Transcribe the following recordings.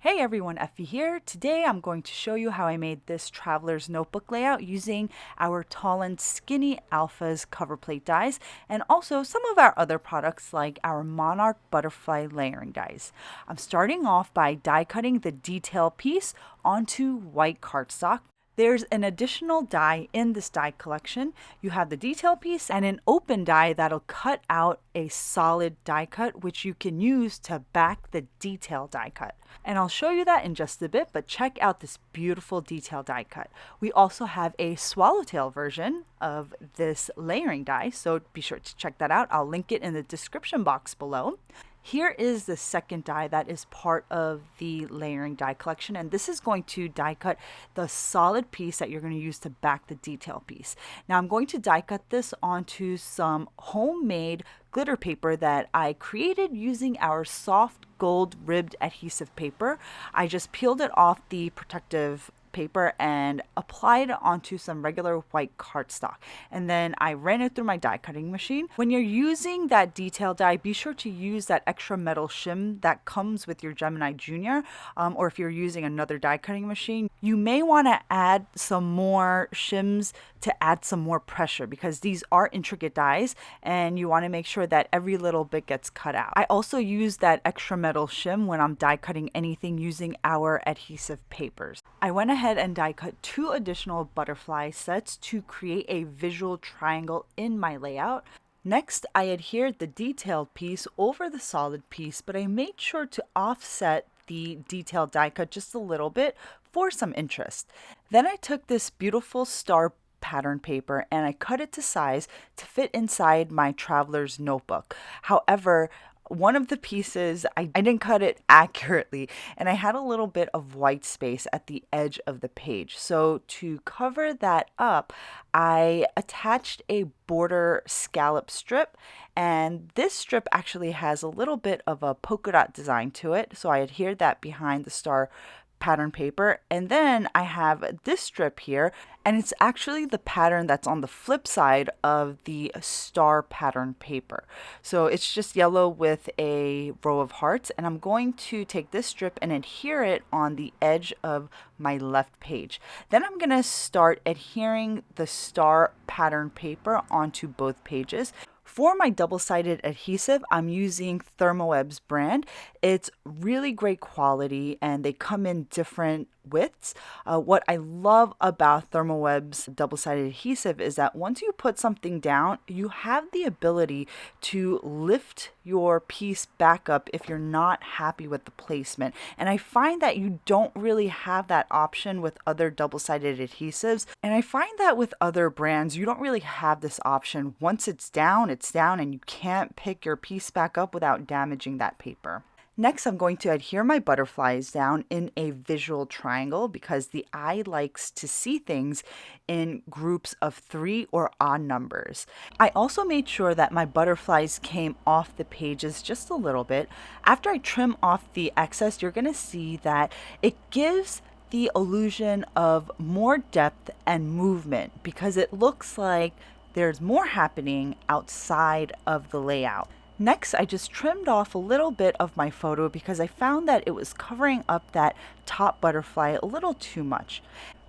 Hey everyone, Effie here. Today I'm going to show you how I made this traveler's notebook layout using our Tall and Skinny Alpha's cover plate dies and also some of our other products like our Monarch butterfly layering dies. I'm starting off by die cutting the detail piece onto white cardstock. There's an additional die in this die collection. You have the detail piece and an open die that'll cut out a solid die cut, which you can use to back the detail die cut. And I'll show you that in just a bit, but check out this beautiful detail die cut. We also have a swallowtail version of this layering die, so be sure to check that out. I'll link it in the description box below. Here is the second die that is part of the layering die collection, and this is going to die cut the solid piece that you're going to use to back the detail piece. Now I'm going to die cut this onto some homemade glitter paper that I created using our soft gold ribbed adhesive paper. I just peeled it off the protective paper and applied it onto some regular white cardstock, and then I ran it through my die cutting machine. When you're using that detail die, be sure to use that extra metal shim that comes with your Gemini Junior, or if you're using another die cutting machine, you may want to add some more shims to add some more pressure because these are intricate dies and you want to make sure that every little bit gets cut out. I also use that extra metal shim when I'm die cutting anything using our adhesive papers. I went ahead and die cut 2 additional butterfly sets to create a visual triangle in my layout. Next, I adhered the detailed piece over the solid piece, but I made sure to offset the detailed die cut just a little bit for some interest. Then I took this beautiful star pattern paper and I cut it to size to fit inside my traveler's notebook. However, one of the pieces, I didn't cut it accurately and I had a little bit of white space at the edge of the page. So to cover that up, I attached a border scallop strip, and this strip actually has a little bit of a polka dot design to it. So I adhered that behind the star pattern paper, and then I have this strip here, and it's actually the pattern that's on the flip side of the star pattern paper. So it's just yellow with a row of hearts, and I'm going to take this strip and adhere it on the edge of my left page. Then I'm going to start adhering the star pattern paper onto both pages. For my double-sided adhesive, I'm using Thermoweb's brand. It's really great quality and they come in different widths. What I love about Thermoweb's double-sided adhesive is that once you put something down, you have the ability to lift your piece back up if you're not happy with the placement. And I find that you don't really have that option with other double-sided adhesives. And I find that with other brands, you don't really have this option. Once it's down and you can't pick your piece back up without damaging that paper. Next, I'm going to adhere my butterflies down in a visual triangle because the eye likes to see things in groups of 3 or odd numbers. I also made sure that my butterflies came off the pages just a little bit. After I trim off the excess, you're going to see that it gives the illusion of more depth and movement because it looks like there's more happening outside of the layout. Next, I just trimmed off a little bit of my photo because I found that it was covering up that top butterfly a little too much.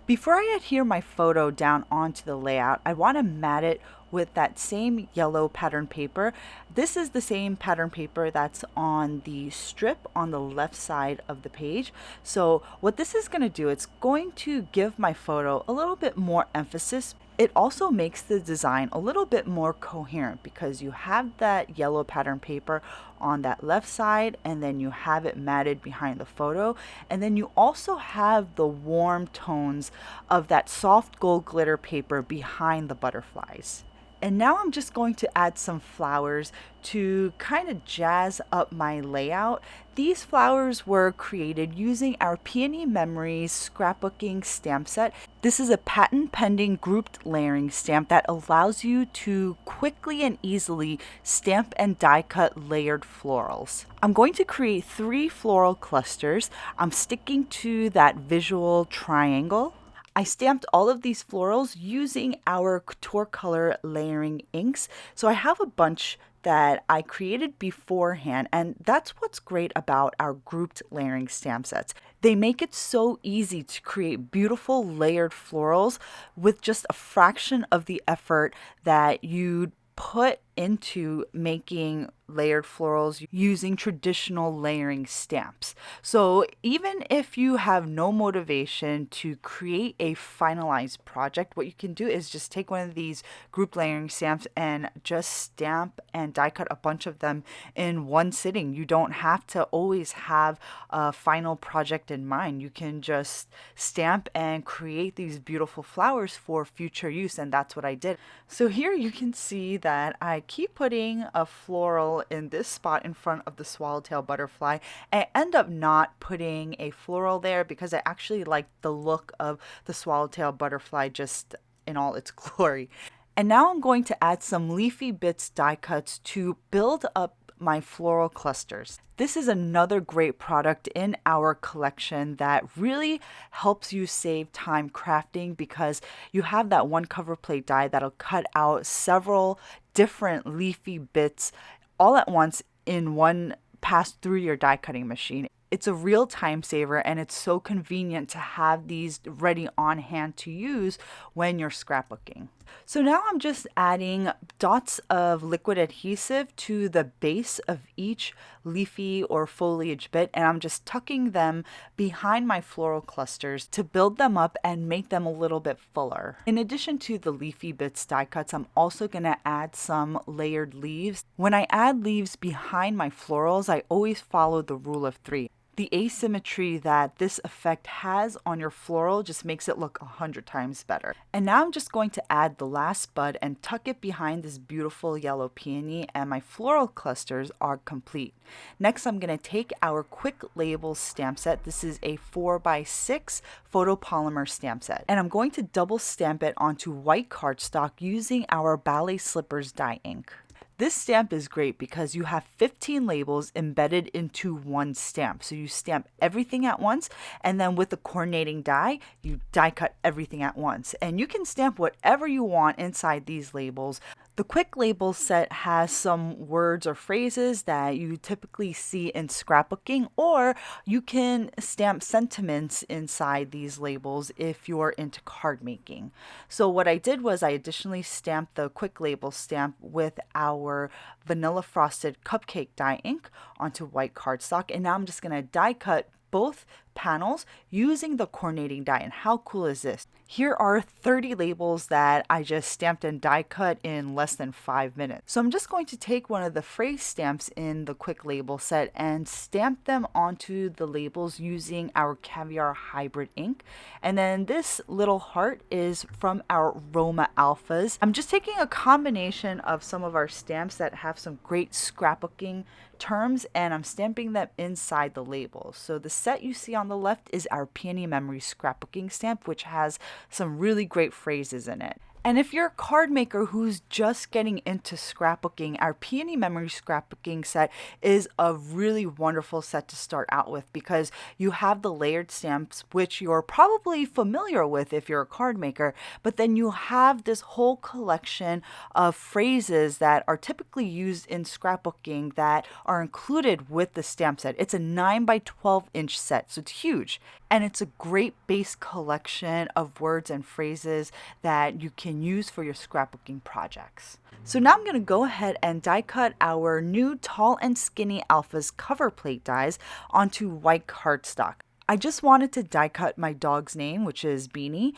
Before I adhere my photo down onto the layout, I want to mat it with that same yellow pattern paper. This is the same pattern paper that's on the strip on the left side of the page. So what this is going to do, it's going to give my photo a little bit more emphasis. It also makes the design a little bit more coherent because you have that yellow pattern paper on that left side and then you have it matted behind the photo, and then you also have the warm tones of that soft gold glitter paper behind the butterflies. And now I'm just going to add some flowers to kind of jazz up my layout. These flowers were created using our Peony Memories scrapbooking stamp set. This is a patent pending grouped layering stamp that allows you to quickly and easily stamp and die cut layered florals. I'm going to create 3 floral clusters. I'm sticking to that visual triangle. I stamped all of these florals using our Couture Color layering inks. So I have a bunch that I created beforehand, and that's what's great about our grouped layering stamp sets. They make it so easy to create beautiful layered florals with just a fraction of the effort that you'd put into making layered florals using traditional layering stamps. So even if you have no motivation to create a finalized project, what you can do is just take one of these group layering stamps and just stamp and die cut a bunch of them in one sitting. You don't have to always have a final project in mind. You can just stamp and create these beautiful flowers for future use, and that's what I did. So here you can see that I keep putting a floral in this spot in front of the swallowtail butterfly. I end up not putting a floral there because I actually like the look of the swallowtail butterfly just in all its glory. And now I'm going to add some leafy bits die cuts to build up my floral clusters. This is another great product in our collection that really helps you save time crafting because you have that one cover plate die that'll cut out several different leafy bits all at once in one pass through your die cutting machine. It's a real time saver, and it's so convenient to have these ready on hand to use when you're scrapbooking. So now I'm just adding dots of liquid adhesive to the base of each leafy or foliage bit, and I'm just tucking them behind my floral clusters to build them up and make them a little bit fuller. In addition to the leafy bits die cuts, I'm also going to add some layered leaves. When I add leaves behind my florals, I always follow the rule of 3. The asymmetry that this effect has on your floral just makes it look 100 times better. And now I'm just going to add the last bud and tuck it behind this beautiful yellow peony, and my floral clusters are complete. Next, I'm going to take our quick labels stamp set. This is a 4x6 photopolymer stamp set, and I'm going to double stamp it onto white cardstock using our ballet slippers die ink. This stamp is great because you have 15 labels embedded into one stamp. So you stamp everything at once, and then with the coordinating die, you die cut everything at once. And you can stamp whatever you want inside these labels. The quick label set has some words or phrases that you typically see in scrapbooking, or you can stamp sentiments inside these labels if you're into card making. So what I did was I additionally stamped the quick label stamp with our vanilla frosted cupcake die ink onto white cardstock, and now I'm just going to die cut both panels using the coordinating die. And how cool is this? Here are 30 labels that I just stamped and die cut in less than 5 minutes. So I'm just going to take one of the phrase stamps in the quick label set and stamp them onto the labels using our caviar hybrid ink. And then this little heart is from our Roma alphas. I'm just taking a combination of some of our stamps that have some great scrapbooking terms, and I'm stamping them inside the labels. So the set you see on the left is our Peony Memory scrapbooking stamp, which has some really great phrases in it. And if you're a card maker who's just getting into scrapbooking, our Peony Memory scrapbooking set is a really wonderful set to start out with because you have the layered stamps, which you're probably familiar with if you're a card maker, but then you have this whole collection of phrases that are typically used in scrapbooking that are included with the stamp set. It's a 9 by 12 inch set, so it's huge. And it's a great base collection of words and phrases that you can use for your scrapbooking projects. So now I'm going to go ahead and die cut our new Tall and Skinny Alphas cover plate dies onto white cardstock. I just wanted to die cut my dog's name, which is Beanie.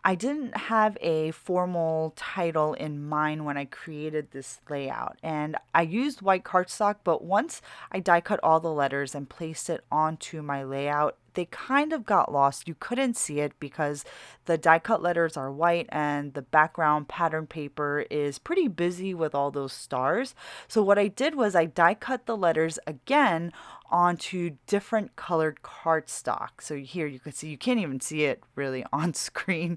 I didn't have a formal title in mind when I created this layout, and I used white cardstock, but once I die cut all the letters and placed it onto my layout, they kind of got lost. You couldn't see it because the die cut letters are white and the background pattern paper is pretty busy with all those stars. So what I did was I die cut the letters again onto different colored cardstock. So here you can see, you can't even see it really on screen.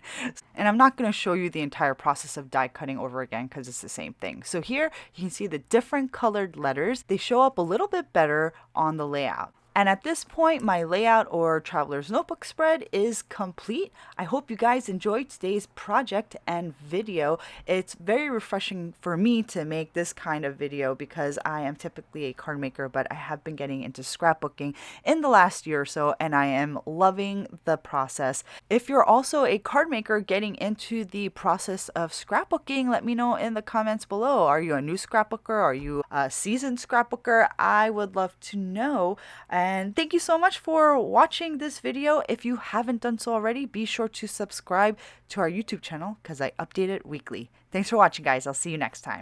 And I'm not going to show you the entire process of die cutting over again because it's the same thing. So here you can see the different colored letters. They show up a little bit better on the layout. And at this point, my layout or traveler's notebook spread is complete. I hope you guys enjoyed today's project and video. It's very refreshing for me to make this kind of video because I am typically a card maker, but I have been getting into scrapbooking in the last year or so, and I am loving the process. If you're also a card maker getting into the process of scrapbooking, let me know in the comments below. Are you a new scrapbooker? Are you a seasoned scrapbooker? I would love to know. And thank you so much for watching this video. If you haven't done so already, be sure to subscribe to our YouTube channel because I update it weekly. Thanks for watching, guys. I'll see you next time.